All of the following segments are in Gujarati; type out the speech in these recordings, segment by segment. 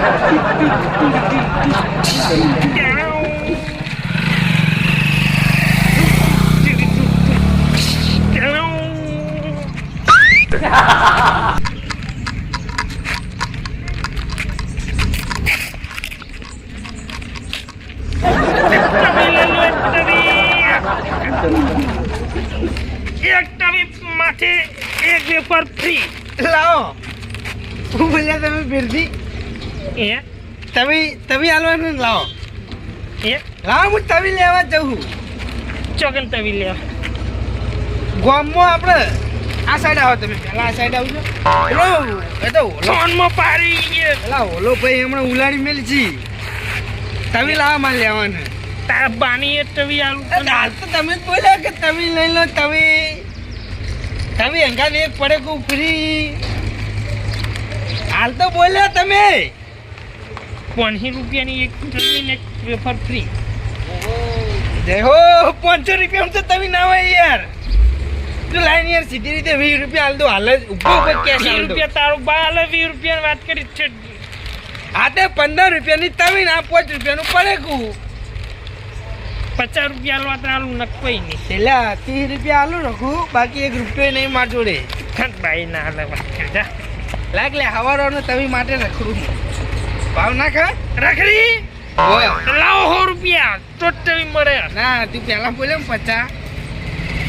એક ટવી માથે એક વેફર ફ્રી લાવો હું બોલ્યા તમે ફેરથી એ તવી હાલવાનું લાવો એ લાવો હું તવી લેવા જઉં ચોકન તવી લે ગામમાં આપણે આ સાઈડ આવો તમે પેલા આ સાઈડ આવજો પેલો એ તો ઓલો ફોનમાં પાડી ગયે પેલા ઓલો ભાઈ હમણાં ઉલાડી મેલી છી તવી લાવવા માં લેવાનું તારા બાની એ તવી આલું હાલ તો તમે જ બોલ્યા કે તવી લઈ લો તવી હંગાત એક પડે કો ફ્રી હાલ તો બોલ્યા તમે 500 રૂપિયાની એક તવી ને એક વેફર ફ્રી જય હો 500 રૂપિયા તો તમે ના હોય યાર તું લાઈન યાર સીધી રીતે 20 રૂપિયા હાલ દો હાલ જ ઉપર કેશ 20 રૂપિયા તારો બા હાલે 20 રૂપિયાની વાત કરી છે હા તે 15 રૂપિયાની તવી ના 5 રૂપિયાનું પડે કો 50 રૂપિયા લો તારું નકઈ નહીં છેલ્લા 30 રૂપિયા આલું રાખું બાકી 1 રૂપિયો નહીં માર જોડે ભાઈ ના હાલે વાત કરજા લાગ લે હવારનો તવી માટે રખડું ભાવ ના ખા રખડી લાવો 100 રૂપિયા તો જ તવી મળે ના તું પહેલા બોલ્યો ને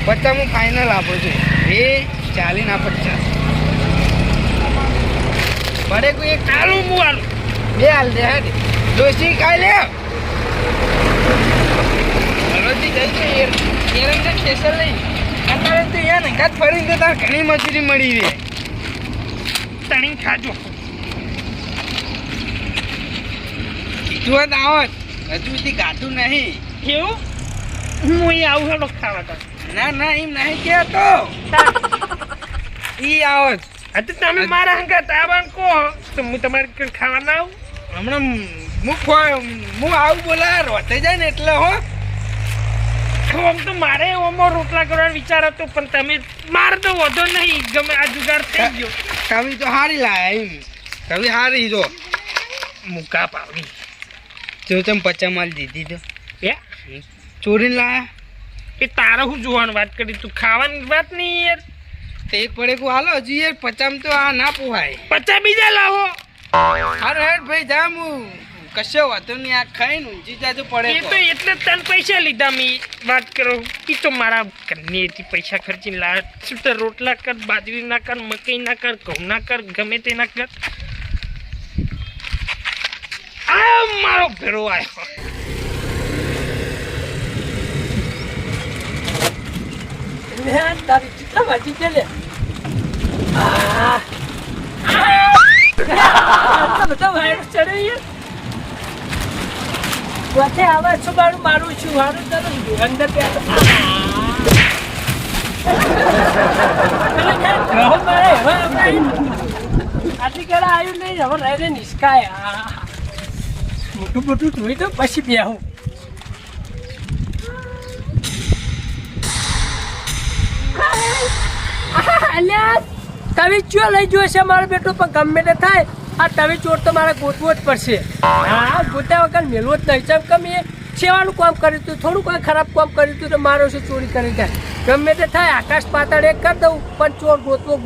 50 હું ફાઇનલ આપું છું એ 40 ના 50 બડે કોઈ એક ચાલુ હું આલું બે હાલ દે હેડ દોશી ખાઈ લે હલોથી જઈ છે એરંગા ખેસર નહીં અત્યારે તો યાર નકાત ફરીને તો તાર ઘણી મજૂરી મળી રહે તણી ખાજો કીધું હોત આવત હજુ સુધી ગાતું નહીં કેવું હું અહીં આવું હેલો ખાવા તો ના એમ નહીં કહેતો ઈ આવત તો તમે મારા હંગાત આવવાનું કહો તો હું તમારે ઘરે ખાવા ના આવું હમણાં હું આવું બોલા રોતે જાય ને એટલે હો આમ તો મારે ઓમો રોટલા કરવાનો વિચાર હતો પણ તમે મારે તો વધો નહીં ગમે આ જુગાડ થઈ ગયો કવિ તો હારી લાયા એમ કવિ હારી જો મુકા પાવી જો તમે 50 માલ દીધી તો એ ચોરીને લાયા એ તારે હું જોવાની વાત કરી તું ખાવાની વાત નહીં યાર તો એક પડે કો હાલો હજી યાર 50 તો આ ના પોહાય 50 બીજા લાવો હારું હેડ ભાઈ જામ હું કશો વાતો નહીં આ ખાઈને ઊંચી જાજો પડે એ તો એટલે તને પૈસા લીધા મેં વાત કરો એ તો મારા ઘરથી પૈસા ખર્ચીને લાવ શું તો રોટલા કર બાજરી ના કર મકઈ ના કર ઘઉં ના કર ગમે તે ના કર આ મારો ભેરો આવ્યો તારી ચિત્તા વાંચી છે લે બધા વાયરસ ચડે વચ્ચે આવે છું મારું છું હારું ચાલો અંદર આટલી કડા આવ્યું નહીં હવે રહીને નિષ્કાય મોટું ધોઈ તો પછી બેહું તવી ચો લઈ ગયો છે મારો બેટો પણ ગમે તે થાય આ તવી ચોર તો મારે ગોતવો જ પડશે હા ગોત્યા વગર મેળવો જ નહીં ચમ કમ એ સેવાનું કામ કર્યું હતું થોડું કોઈ ખરાબ કામ કર્યું હતું તો મારો શું ચોરી કરી જાય ગમે તે થાય આકાશ પાતાળ એક કરી દઉં પણ ચોર ગોતવો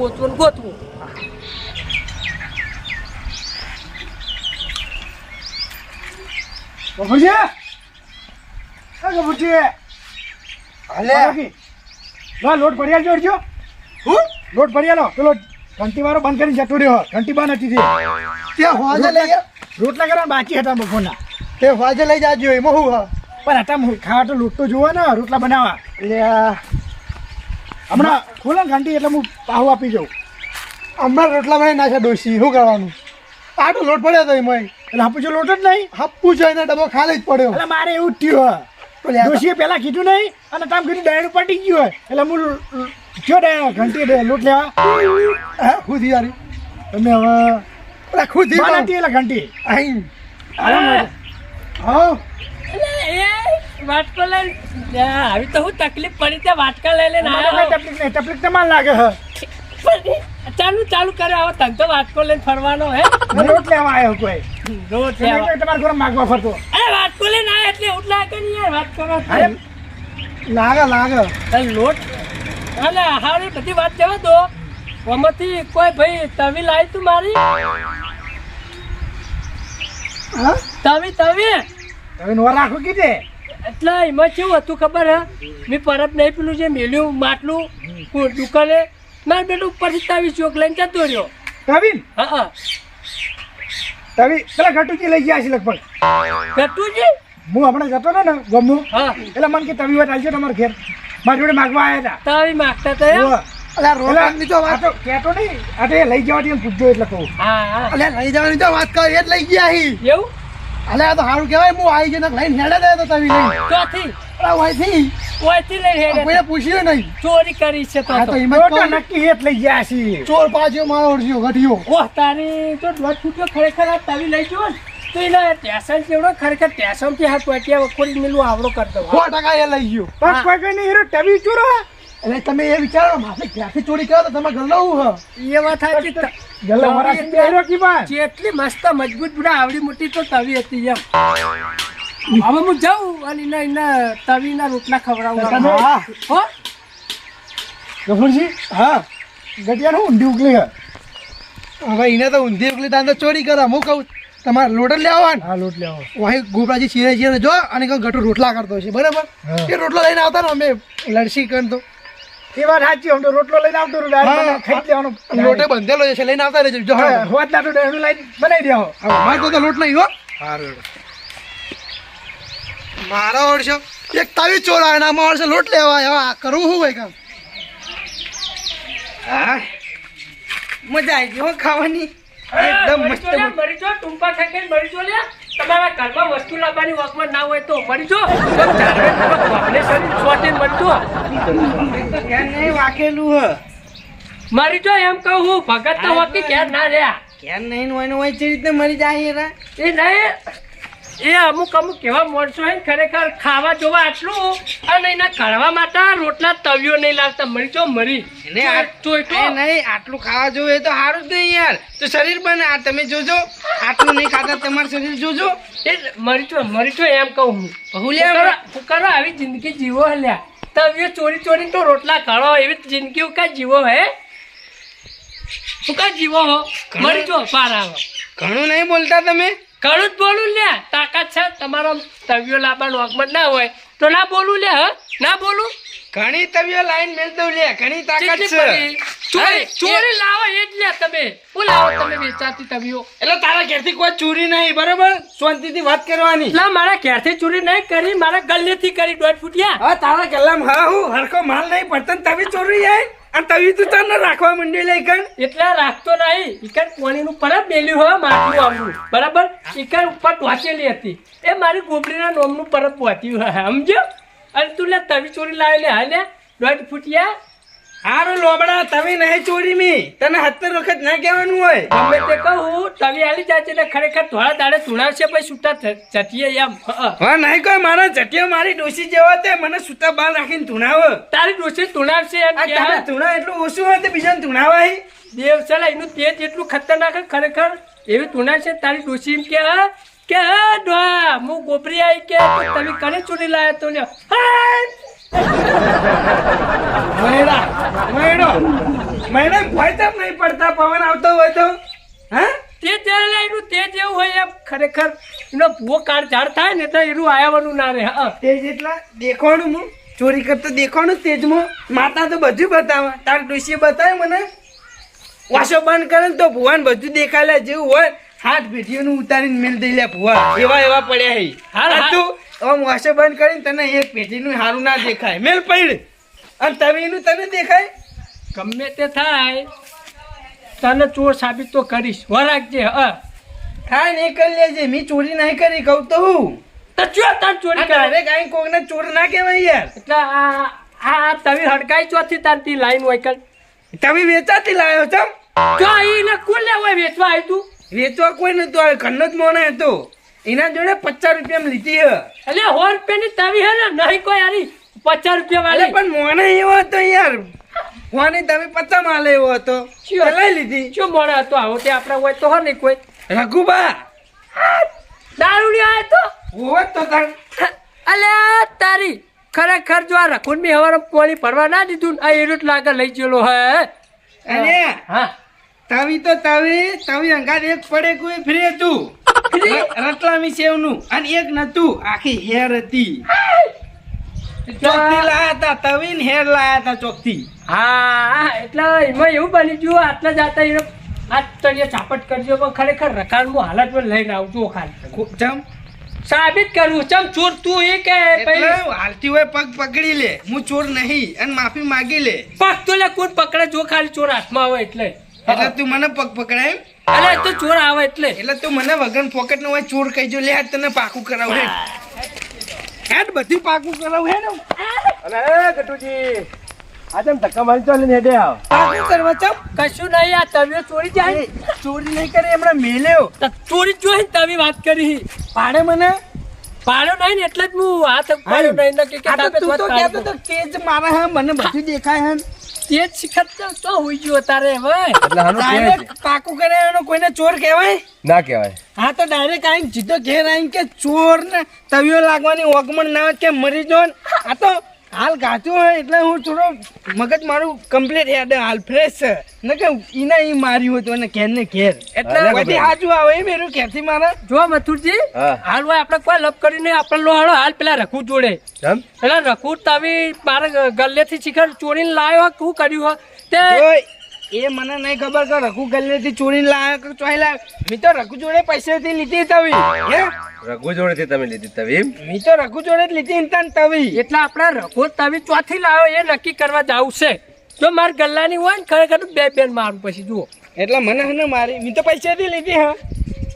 લોટ ભર્યા જોડજો લોટ ભર્યા પેલો ઘંટી વાળો બંધ કરી જતો રહ્યો ઘંટી બંધ હતી ત્યાં હોજે લઈ રોટલા કરવા બાકી હતા બપોરના તે હોજે લઈ જાજો એમાં હું પણ હતા ખાવા તો લોટ તો જોવા ને રોટલા બનાવવા એટલે હમણાં ખોલે ઘંટી એટલે હું પાહુ આપી જાઉં હમણાં રોટલા બનાવી નાખ્યા ડોસી શું કરવાનું આટલો લોટ પડ્યો હતો એમાં એટલે હાપું જો લોટ જ નહીં હાપું છે એને ડબ્બો ખાલી જ પડ્યો એટલે મારે એવું જ થયું ડોશીએ પેલા કીધું નહીં અને તામ કીધું ડાયરું પટી ગયું હોય એટલે હું જો ઘંટી લોટ લેવા ખુદ યાર તમે હવે પેલા ખુદ એટલે ઘંટી અહીં હા વાટકો લઈ આવી તો હું તકલીફ પડી ત્યાં વાટકા લઈ લઈને તકલીફ તમારે લાગે ચાલુ કર્યો આવો ધંધો વાટકો લઈને ફરવાનો હે રોટ લેવા આવ્યો કોઈ રોજ તમે કોઈ તમારા ઘરે માગવા ફરતો અરે વાટકો લઈને આવ્યા એટલે એવું લાગે ને યાર વાત કરો અરે લાગે અરે લોટ અલે હારી બધી વાત જવા દો આમાંથી કોઈ ભાઈ તવી લાવી તું મારી હા તવી હવે નો રાખો કીધે એટલે એમાં કેવું હતું ખબર હે મેં પરત નહીં પેલું જે મેલ્યું માટલું દુકાને મારે બેટું ઉપરથી તવી ચોક લઈને જતો રહ્યો તવીન હા તવી પેલા ઘટુજી લઈ ગયા છે લગભગ બેટુજી હું હમણાં જતો હતો ને ગમનું હા એટલે મને કે તવી વાત આવશે તમારા ઘેર મારી જોડે માગવા આવ્યા તવી માગતા તો એમ? હતા રોટલાની તો વાત કેતો નહીં આ તો એ લઈ જવાની પૂછજો એટલે કહું હા અલ્યા લઈ જવાની તો વાત કર એ જ લઈ ગયા હી એવું અલ્યા આ તો સારું કહેવાય હું આવી જઈને લઈને હેડે દે તો તવી લઈ ચોથી ઓયથી ઓયથી લઈ હેડે કોઈને પૂછ્યું નહીં ચોરી કરી છે આ તો હિંમત નક્કી એ જ લઈ ગયા છે ચોર પાછો મારો ઘટ્યો ઓહ તારી તો દોઢ ફૂટ્યો ખરેખર આ તવી લઈ જવો ને તો એને ટેશન કેવડો ખરેખર ટેશનથી હાથ વાટ્યા વખોડી મેલું આવડો કરી દઉં 100% એ લઈ ગયો પણ કોઈ કઈ નહીં હીરો તવી ચોરો એટલે તમે એ વિચારો માથે ક્યાંથી ચોરી કરો તો તમે ગલ્લો હું એ વાત સાચી ગલ્લો મારા હીરો કી બાત જેટલી મસ્ત મજબૂત બુડા આવડી મોટી તો તવી હતી એમ હવે હું જાઉં અને એના તવીના રોટલા ખવડાવું હા હો ગફુરજી હા ગટિયાનું ઊંધી ઉકલી હવે એને તો ઊંધી ઉકલી તાન તો ચોરી કરે હું કહું તમારે લોટ લેવા આવવાનું હા લોટ લેવા વાહી ગોપરાજી ચીરે જો અને કહું ગટુ રોટલા કરતો છે બરાબર એ રોટલો લઈને આવતા ને અમે લડસી કરતો એ વાત સાચી હું તો રોટલો લઈને આવતો ખાઈ લેવાનો લોટે બંધેલો છે લઈને આવતા રહેજો જો હોત લાટો એનું લઈને બનાવી દેવો મારે તો લોટ નહીં હો મારો ઓળશો એક તાવી ચોરા ના માણસે લોટ લેવા આવ્યા કરવું શું ભાઈ કામ હા મજા આવી ગઈ હો ખાવાની એકદમ મસ્ત મરી જો ટુંપા ખાઈને મરી જો લે તમારા ઘરમાં વસ્તુ લાવવાની વખમાં ના હોય તો મરી જો ક્યાં નહીં વાકેલું હ મરી જો એમ કહું હું ભગત તો હોતી ક્યાં ના રહ્યા ક્યાં નહીં હોય ચી રીતે મરી જાય રા એ નહીં એ અમુક એવા માણસો હોય ને ખરેખર ખાવા જોવા આટલું અને એના કળવા માટે રોટલા તવીઓ નહીં લાગતા મરી જો મરી નહીં આટલું ખાવા જોવે એ તો સારું જ નહીં યાર તો શરીર બને આ તમે જોજો આટલું નહીં ખાતા તમારું શરીર જોજો એ મરી જો એમ કહું હું ફુકારો આવી જિંદગી જીવો હલ્યા તવીઓ ચોરી તો રોટલા કાઢો એવી જિંદગી કા જીવો હે કા જીવો હો મરી જો પાર આવો ઘણું નહીં બોલતા તમે ઘણું જ બોલું લે તાકાત છે તમારો તવીઓ લાવવાનો વખમત ના હોય તો ના બોલું લે હા ના બોલું ઘણી તવીઓ લાઈન મેલ દઉં લે ઘણી તાકાત છે ચોરી લાવો એ જ લે તમે હું લાવો તમે વેચાતી તવીઓ એટલે તારા ઘેરથી કોઈ ચોરી નહીં બરોબર શાંતિથી વાત કરવાની એટલે મારા ઘેરથી ચોરી નહીં કરી મારા ગલ્લેથી કરી 1.5 ફૂટિયા હા તારા ગલ્લામાં હા હું હરખો માલ નહીં પડતો તવી ચોરી જાય અને તવી તું તને રાખવા માંડી લઈ કણ એટલે રાખતો નહીં ઈકન પાણીનું પરત મેલ્યું હોય માટલું આવડું બરાબર ઈકન ઉપર ટોચેલી હતી એ મારી ગોબડીના નોમનું પરત પહોંચ્યું હોય સમજો અને તું લે તવી ચોરી લાવી લે હા લે 1.5 ફૂટિયા હારું લોબડા તવી નહીં ચોરી મી તને 70 વખત ના કહેવાનું હોય ગમે તે કહું તવી આલી જાય છે એટલે ખરેખર થોડા દાડે ધુણાવશે પછી છૂટા ચટીએ એમ હા નહીં કોઈ મારા ચટિયો મારી ડોસી જેવો તે મને સૂતા બાર રાખીને ધુણાવ તારી ડોસી ધુણાવશે તારે ધુણા એટલું ઓછું હોય તો બીજાને ધુણાવાય દેવ ચલા એનું તેજ એટલું ખતરનાક ખરેખર એવી ધુણાવશે તારી ડોસી એમ કે હા ડોહા હું ગોબરી આવી કે તમે કને ચોરી લાયા તો લ્યો મહિના ભય તમ નહીં પડતા પવન આવતો હોય તો હા તે ત્યારે લાઈનું તે જેવું હોય એમ ખરેખર એનો ભૂવો કાળ ઝાડ થાય ને તો એનું આયાવાનું ના રહે હા તે જેટલા દેખાણું હું ચોરી કરતો દેખાણું તેજમાં માતા તો બધું બતાવે તાર ડોશીએ બતાવે મને વાસો બંધ કરે ને તો ભુવાન બધું દેખાડે જેવું હોય હાથ પેટીઓનું ઉતારીને મેલ દઈ લે ભુવા એવા પડ્યા હે હા તું આમ વાસો બંધ કરીને તને એક પેટીનું સારું ના દેખાય મેલ પડ અને તવીનું તને દેખાય ગમે તે થાય તને ચોર સાબિત તો કરીશ વરાગજે થાય નહીં કરી લેજે મેં ચોરી નહીં કરી કહું તો હું તો તાર ચોરી કરે કાંઈ કોઈને ચોર ના કહેવાય યાર એટલે આ તવી હડકાઈ ચોથી તારતી લાઈન હોય કર તમે વેચાતી લાવ્યો છો જો એને કોણ લેવા વેચવા આવી તું વેચવા કોઈ નતું આવે ઘરનો જ મોને હતો એના જોડે 50 રૂપિયામાં લીધી હે એટલે 100 રૂપિયાની તવી હે ને નહીં કોઈ આરી 50 રૂપિયા અરે વાળી પણ મોને એવો હતો યાર મોને તમે પચાસ માલે એવો હતો શું? લઈ લીધી શું મોડે હતો આવો તે આપણા હોય તો હો નહીં કોઈ રઘુબા દારૂડી આયો તો હોત તો તાર અલ્યા તારી ખરેખર જો આ રખુન મી હવારે પાણી ભરવા ના દીધું ને, આ એરું જ લાગે લઈ ગયેલો હે અરે હા તવી તો તવી અંગાર એક પડે કોઈ ફ્રી હતું રતલામી સેવનું અને એક નતું આખી હેર હતી ચોકથી લાયા હતા તવી ને હેર લાયા હતા ચોકથી હા એટલે એમાં એવું બની ગયું આટલા જાતા એને આ તળિયે ચાપટ કરજો પણ ખરેખર રખાડમાં હાલતમાં લઈને આવજો ખાલી જમ સાબિત કરવું ચમ ચોર તું એ કે એટલે હાલતી હોય પગ પકડી લે હું ચોર નહીં અને માફી માગી લે પગ તો લે કોણ પકડે જો ખાલી ચોર હાથમાં આવે એટલે એટલે તું મને પગ પકડાય એમ? અરે તો ચોર આવે એટલે તું મને વગર પોકેટ નો હોય ચોર કહીજો લે આજ તને પાકું કરાવ હે હેડ બધું પાકું કરાવ હે ને અને એ ગટુજી આજે ધક્કા મારી ચાલે ને હેડે આવ પાકું કરવા ચમ કશું નહીં આ તમે ચોરી જાય ચોરી નહીં કરી હમણાં મેલ્યો તો ચોરી જોઈ ને તમે વાત કરી પાડે મને પાડ્યો નહીં ને એટલે જ હું હાથ પાડ્યો નહીં ને કે આ તો તું તો કહેતો તો તેજ મારા હા મને બધું દેખાય હે તે જ શીખત તો હોઈ ગયો તારે હવે એટલે હાનું ડાયરેક્ટ પાકું કરે એનો કોઈને ચોર કહેવાય ના કહેવાય હા તો ડાયરેક્ટ આવીને જીતો ઘેર આવીને કે ચોર ને તવિયો લાગવાની ઓગમણ ના હોય કે મરી જો આ તો હાલ ગાતું હોય એટલે હું થોડો મગજ મારું કમ્પ્લીટ હેડ હાલ ફ્રેશ છે ને કે ઈના ઈ માર્યું હતું અને ઘેર ને ઘેર એટલે બધી હાજુ આવે એ મેરું ઘેરથી મારા જો મથુરજી હા. હાલ હોય આપણે કોઈ લપ કરીને આપણે લોહાડો હાલ પેલા રખુ જોડે જમ પેલા રખુ તમે મારા ગલ્લેથી શિખર ચોરીને લાવ્યો શું કર્યું હોય તે ઓય, એ મને નહીં ખબર કે રઘુ ગલ્લેથી ચોરીને લાવ્યો કે ચોઈ લાવ્યો મેં તો રઘુ જોડે પૈસાથી લીધી તવી હે રઘુ જોડેથી તમે લીધી તવી એમ? મેં તો રઘુ જોડે જ લીધી ને તાન તવી એટલે આપણે રખો તમે ચોથી લાવ્યો એ નક્કી કરવા જાવ છે જો માર ગલ્લાની હોય ને ખરેખર તો બે બેન મારું પછી જુઓ એટલે મને હને મારી મેં તો પૈસાથી લીધી હા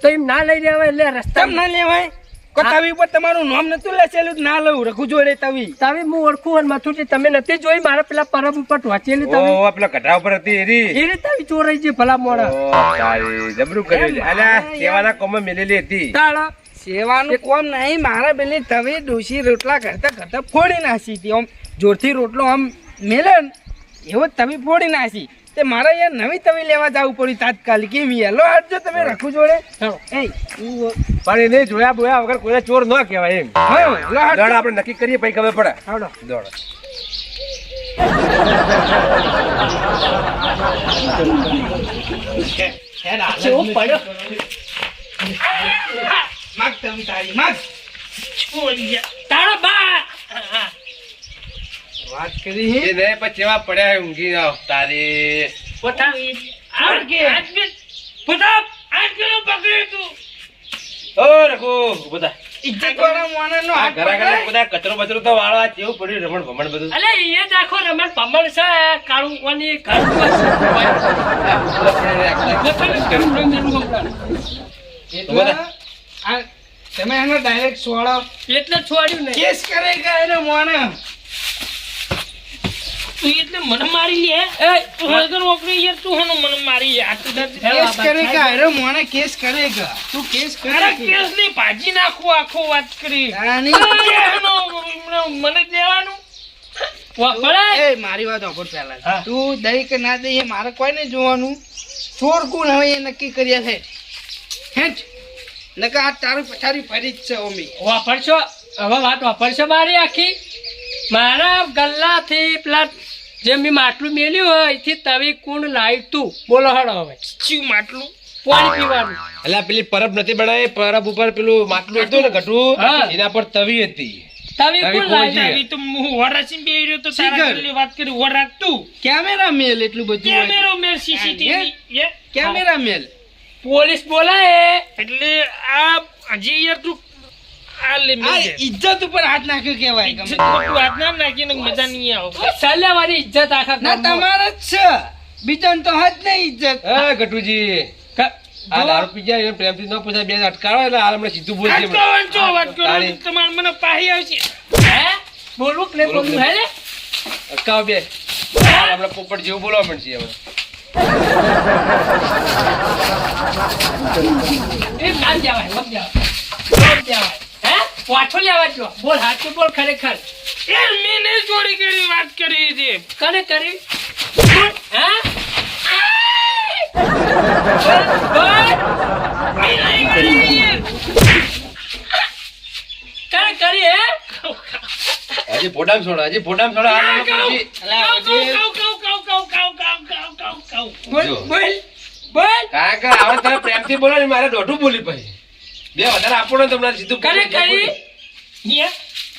તો એમ ના લઈ જવાય એટલે રસ્તા તમ ના લેવાય કો તવી ઉપર તમારું નામ નતું લખેલું જ ના લઉં રઘુ જોડે તવી તમે હું ઓળખું અને મથુરજી તમે નથી જોઈ મારા પેલા પરબ ઉપર વાંચેલી તમે ઓ પેલા કઢા ઉપર હતી એરી એ રીતે તમે ચોરાઈ છે ભલા મોડા ઓ તારી જબરું કર્યું છે અલ્યા સેવાના કોમમાં મેલેલી હતી તાળા સેવાનું કોમ નહીં મારા પેલી તવી ડોસી રોટલા કરતા કરતા ફોડી નાસી હતી આમ જોરથી રોટલો આમ મેલે ને એવો તવી ફોડી નાસી તે મારે યાર નવી તવી લેવા જવું પડ્યું તાત્કાલિક કેમ હેલો હાટજો તમે રખું જોડે એ પણ એને જોયા બોયા વગર કોઈને ચોર ન કહેવાય એમ લો હાટજો દોડ આપણે નક્કી કરીએ પછી ખબર પડે હાલો દોડ કેવો પડ્યો માગ તવી તારી માગ છોડી તારા બા વાત કરી એ ને પછી એવા પડ્યા ઊંઘી જાવ તારી પોતા આજ કે પોતા આજ કે પકડે તું ઓ રઘુ બધા ઇજ્જત વાળા મોણાનો આ હાથ ઘરા ઘરા પકડાય. બધા કચરો બચરો તો વાળો આ કેવું પડ્યું રમણ ભમણ બધું અલે એ જ આખો રમણ ભમણ છે કાળું કોની એટલે આ તમે એનો ડાયરેક્ટ છોડો એટલે છોડ્યું નહીં કેસ કરે કે એનો મોણા તું એટલે મને મારી લે એ તું હલગર ઓકરી યાર તું હનો મને મારી યાર તું કેસ કરે કે એનો મોણા કેસ કરે કે તું કેસ કરે તારા કે કેસ ની ભાજી નાખું આખો વાત કરી આની મને દેવાનું પડે એ મારી વાત ઓપર પહેલા હા. તું દઈ કે ના દઈ એ મારે કોઈ નહીં જોવાનું ચોર કોણ હવે એ નક્કી કર્યા છે હેટ નકા આ તારું પછાડી ફરી જ છે ઓમી વાપરશો હવે વાત વાપરશો મારી આખી મારા ગલ્લાથી પેલા જે મેં માટલું મેલ્યું હોય એથી તવી કુણ લાવી તું બોલો હડો હવે ચીવ માટલું પાણી પીવાનું અલ્યા પેલી પરબ નથી બનાવી પરબ ઉપર પેલું માટલું હતું ને ગઠું હા. એના પર તવી હતી તવી તવી કુણ લાવી કોઈ તારી તો હું વરાસી બે રહ્યો તો તારા શીખર. ગલ્લે વાત કરી વરાક તું કેમેરા મેલ એટલું બધું હોય. કેમેરો મેર સીસીટીવી કેમેરા મેલ પોલીસ બોલાય એટલે આ હજી યાર તું આ લે આ મેલ દે. ઇજ્જત ઉપર હાથ નાખ્યો કેવાય ગમે. તું હાથ ના નાખીને મજા નહીં આવે સલ્યાવાળી ઇજ્જત આખા ના ગામમાં. તમારે જ છે બીજાને તો હાથ નહીં ઇજ્જત એ ગઠુજી ક- આ દારૂ પી જાય પ્રેમથી ન પૂછાય બે અટકાળો એટલે હાલ હમણાં સીધું બોલજે વાત કરો વાંચો, વાત કરો તાળી. તમારે મને પાહી આવશે હે બોલવું કે નહીં બોલવું હે ને અટકાવ બે હાલ હમણાં પોપટ જેવું બોલવા મળશે હવે એ કામ જવાય મત જવાય હે પાછો લેવા જો બોલ હાચું બોલ ખરેખર યાર મેં નહીં ચોરી કરી વાત કરી છે કને કરી બોલ હા બોલ મેં નહીં કરી યાર. કને કરી હે હજી ફોટામ છોડો હજી ફોટામ છોડો આ લોકો પછી બોલ જો. બોલ બોલ કારણ કે હવે તમે પ્રેમથી બોલો ને મારે દોઢું બોલી પછી બે વધારે આપો ને તમને સીધું કને કરી યે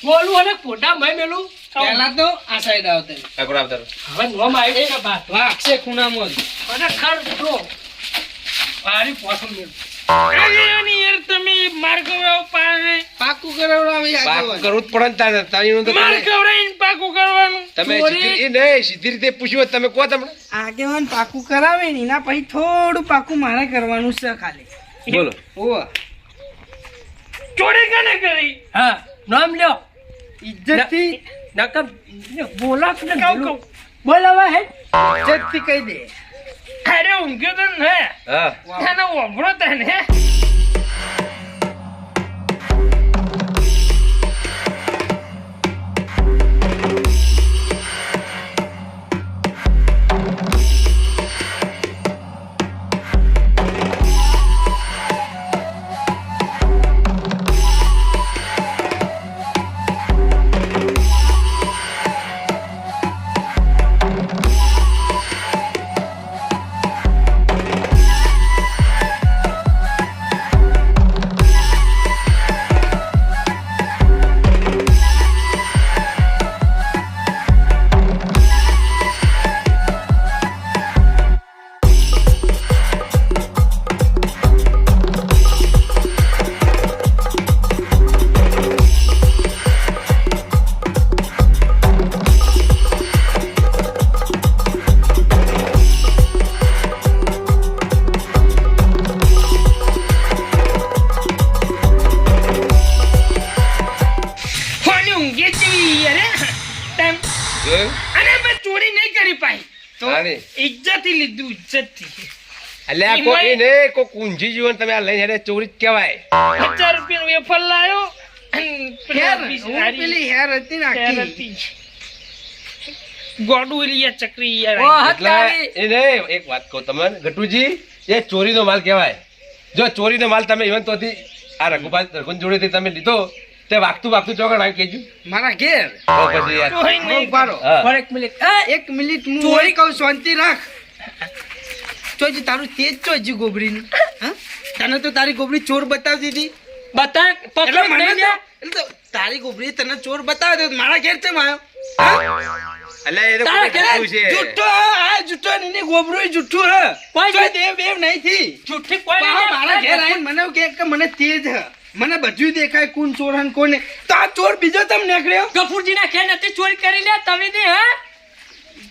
બોલું અને ફોટા મેં મેલું પહેલા તો આ સાઈડ આવતે કાકો આવતા રહો. હવે નોમ આવી છે બાત વાગશે ખૂણામાં જ. અને ખર જો મારી પાછું મેલું યાર તમે માર ખવડાવો પાડે પાકું કરાવડાવે પાકું કરવું જ પડે ને તારે. તારીનું તો માર તમે- ખવડાવીને પાકું કરવાનું તમે ચોરી- સીધી એ નહીં સીધી રીતે પૂછ્યું હોત તમે કહો તમને આગેવાન પાકું કરાવે ને એના પછી થોડું પાકું મારે કરવાનું છે ખાલી. બોલો ઓવા ચોરી કને કરી હા નામ લ્યો ઇજ્જતથી નકમ બોલા કે કહું, બોલો બોલ હવે હે ઇજ્જતથી કહી દે. અરે ઊંઘ્યો તો ને હા એને વાપરો તને કોની ઊંઘે ચીવી અરે ટાઈમ જોયું? અને મેં ચોરી નહીં કરી પાઈ તો હાની. ઇજ્જતથી લીધું ઇજ્જતથી અલ્યા કોઈ નહીં કોઈ કુંજી જીવન તમે આ લઈને હેડે ચોરી જ કહેવાય 1000 રૂપિયાનો વેફર લાયો અને હેર, પેલી હું પેલી હેર હતી ને હેર આખી. હતી. ગોડું યાર ચકરી યાર ઓ એટલે હતારી એ નહીં એક વાત કહું તમને ગટુજી એ ચોરીનો માલ કહેવાય જો ચોરીનો માલ તમે ઇવન તોથી આ રઘુભાઈ જોડેથી તમે લીધો તે વાગતું ચોકડ આવી કેજો મારા ઘેર તો પછી યાર કોઈ બહુ નહીં બારો. હા. પર એક મિનિટ એ 1 મિનિટ હું ચોરી- ચોરી કહું શાંતિ રાખ. ચોજી તારું તેજ ચોજી ગોબરીનું. હા? તને તો તારી ગોબરી ચોર બતાવતી હતી. બતા એટલે પકડ મને નહીં તો- લે એટલે તો તારી ગોબરી તને ચોર બતાવ્યો તો મારા ઘેર કેમ આવ્યો? હા? અલ્યા એ તો તારા કોઈ કીધું છે જુઠ્ઠો આ જુઠ્ઠો ને એની ગોબરું જુઠ્ઠું હે. કોઈ કોઈ દેવ બેવ નહીં થી. છૂટી કોઈ પાહો નહીં મારા ઘેર આવીને મને એવું કહે કે મને તેજ હે. મને બધું દેખાય કોણ ચોર હે ને કોણ નહીં. તો આ ચોર બીજો તમ નીકળ્યો. ગફુરજી ના ઘેર નથી ચોરી કરી લે તમે દે હે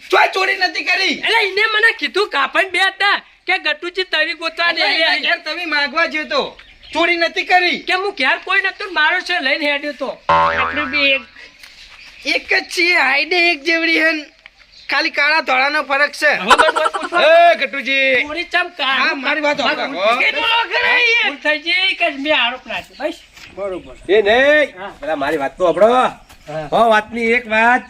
ચોય ચોરી નથી કરી. એટલે એને મને કીધું કાપણ બે હતા કે ગટુજી તવી ગોતવા દે એના ઘેર તમે માગવા જ્યો તો ચોરી નથી કરી. કે હું ઘેર કોઈ નતું મારો છે લઈને હેડ્યો તો આપણે બે એક જ છીએ હાઈડે એક જેવડી હે ને ખાલી કાળા ધોળાનો ફરક છે. હવે મને વાત પૂછો. એ ગટુજી ચોરી ચમ કા હા મારી વાત સાંભળો. કેટલો ખરા યાર ભૂલ થઈ ગઈ કે મેં આરોપ નાખ્યો બસ બરોબર એ નહીં હા. પેલા મારી વાત તો સાંભળો હો વાતની એક વાત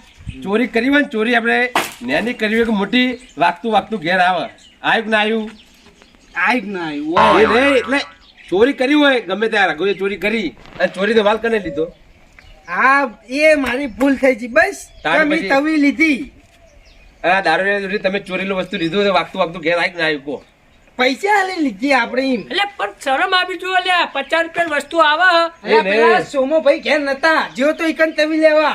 ચોરી કરી હોય ને ચોરી આપણે નાની કરી હોય કે મોટી વાગતું ઘેર આવે આવ્યું કે ના આવ્યું આઈ ના એ નહીં એટલે ચોરી કરી હોય ગમે ત્યાં રઘુએ ચોરી કરી અને ચોરીનો માલ કને લીધો હા એ મારી ભૂલ થઈ ગઈ બસ તાર તમે પછી- તવી લીધી આ દારૂ જોડે તમે ચોરીનું વસ્તુ લીધું તો વાગતું ઘેર આવી કે ના આવ્યું કહો પૈસા આલી લીધી આપણે એમ. એટલે પણ શરમ આવી જોઈએ લે 50 રૂપિયા વસ્તુ આવે અલા, પેલા સોમોભાઈ ઘેર નતા જ્યો તો ઈકન તવી લેવા.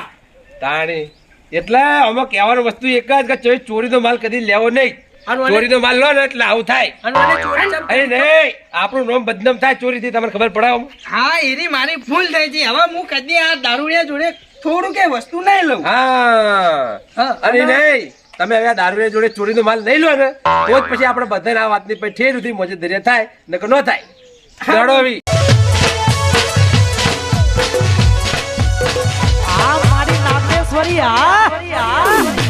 તાણી એટલે આમાં કહેવાનું વસ્તુ એક જ કે ચોરીનો માલ કદી લેવો નહીં અને મને- ચોરીનો માલ લો ને એટલે આવું થાય અને મને ચોરી ચમ અરે નહીં આપણું નામ બદનામ થાય ચોરીથી તમને ખબર પડે આમ? હા એની મારી ભૂલ થઈ ગઈ. હવે હું કદી આ દારૂડિયા જોડે થોડું કે વસ્તુ નહીં લઉં. હા હા, અને નહીં તમે હવે આ દારૂ જોડે ચોરીનો માલ નહીં લો ને તો જ પછી આપણે બધાને આ વાતની પછી ઠેર સુધી મોજે દરિયા થાય નકર ન થાય દડો આવી આ મારી નાગેશ્વરી આ